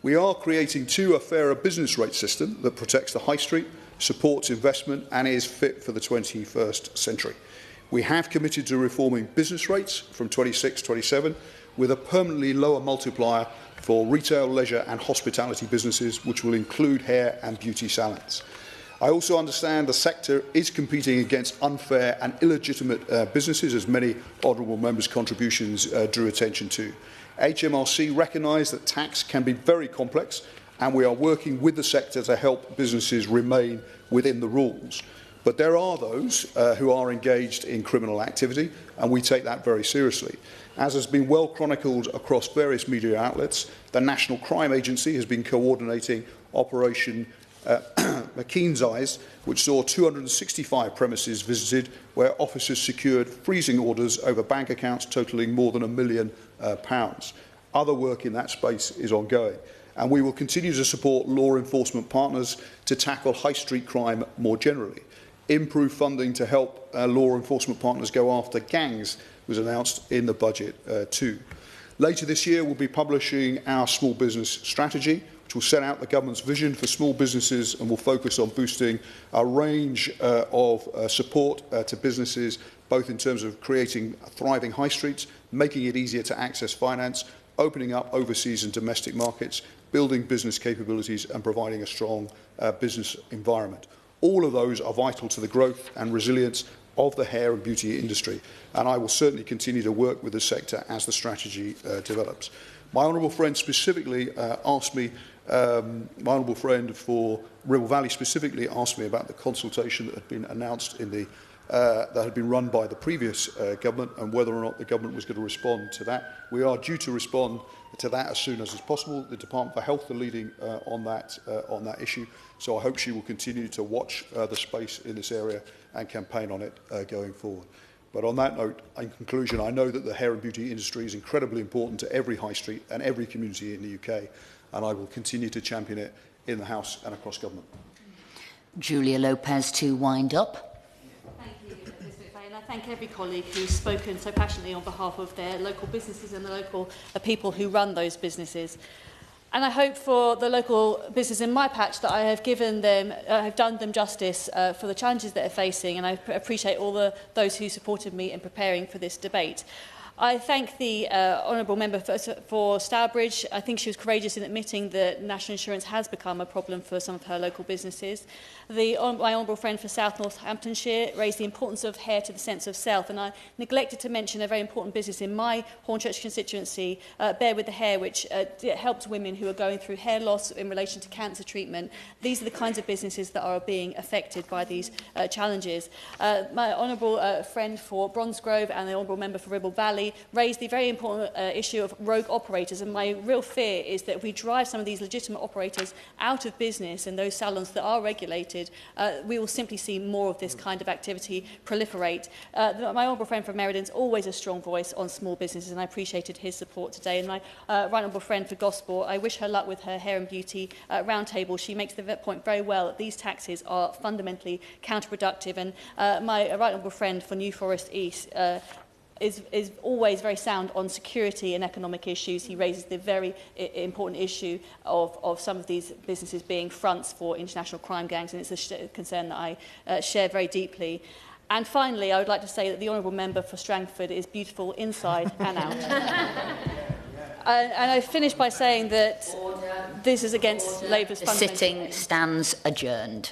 We are creating a fairer business rate system that protects the high street, supports investment and is fit for the 21st century. We have committed to reforming business rates from 26-27 with a permanently lower multiplier for retail, leisure and hospitality businesses, which will include hair and beauty salons. I also understand the sector is competing against unfair and illegitimate businesses, as many honourable members' contributions drew attention to. HMRC recognise that tax can be very complex, and we are working with the sector to help businesses remain within the rules. But there are those who are engaged in criminal activity, and we take that very seriously. As has been well chronicled across various media outlets, the National Crime Agency has been coordinating Operation McKean's Eyes, which saw 265 premises visited, where officers secured freezing orders over bank accounts totalling more than £1 million. Other work in that space is ongoing, and we will continue to support law enforcement partners to tackle high street crime more generally. Improved funding to help law enforcement partners go after gangs was announced in the budget too. Later this year, we'll be publishing our small business strategy, which will set out the government's vision for small businesses and will focus on boosting a range of support to businesses, both in terms of creating thriving high streets, making it easier to access finance, opening up overseas and domestic markets, building business capabilities and providing a strong business environment. All of those are vital to the growth and resilience of the hair and beauty industry, and I will certainly continue to work with the sector as the strategy develops. My honourable friend specifically asked me, my honourable friend for Ribble Valley specifically asked me about the consultation that had been announced in the that had been run by the previous government, and whether or not the government was going to respond to that. We are due to respond to that as soon as is possible. The Department for Health are leading on that issue, so I hope she will continue to watch the space in this area and campaign on it going forward. But on that note, in conclusion, I know that the hair and beauty industry is incredibly important to every high street and every community in the UK, and I will continue to champion it in the House and across government. Julia Lopez to wind up. I thank every colleague who's spoken so passionately on behalf of their local businesses and the local people who run those businesses. And I hope for the local business in my patch that I have given them, have done them justice for the challenges that they're facing, and I appreciate all those who supported me in preparing for this debate. I thank the honourable member for Stourbridge. I think she was courageous in admitting that national insurance has become a problem for some of her local businesses. My honourable friend for South Northamptonshire raised the importance of hair to the sense of self, and I neglected to mention a very important business in my Hornchurch constituency, Bear With The Hair, which helps women who are going through hair loss in relation to cancer treatment. These are the kinds of businesses that are being affected by these challenges. My honourable friend for Bromsgrove and the honourable member for Ribble Valley raised the very important issue of rogue operators, and my real fear is that if we drive some of these legitimate operators out of business and those salons that are regulated, we will simply see more of this kind of activity proliferate. My honourable friend from Merredin's always a strong voice on small businesses, and I appreciated his support today. And my right honourable friend for Gosport, I wish her luck with her hair and beauty roundtable. She makes the point very well that these taxes are fundamentally counterproductive, and my right honourable friend for New Forest East is always very sound on security and economic issues. He raises the very important issue of some of these businesses being fronts for international crime gangs, and it's a concern that I share very deeply. And finally, I would like to say that the honourable member for Strangford is beautiful inside and out. And I finish by saying that this is against Labour's fundamental... The sitting stands adjourned.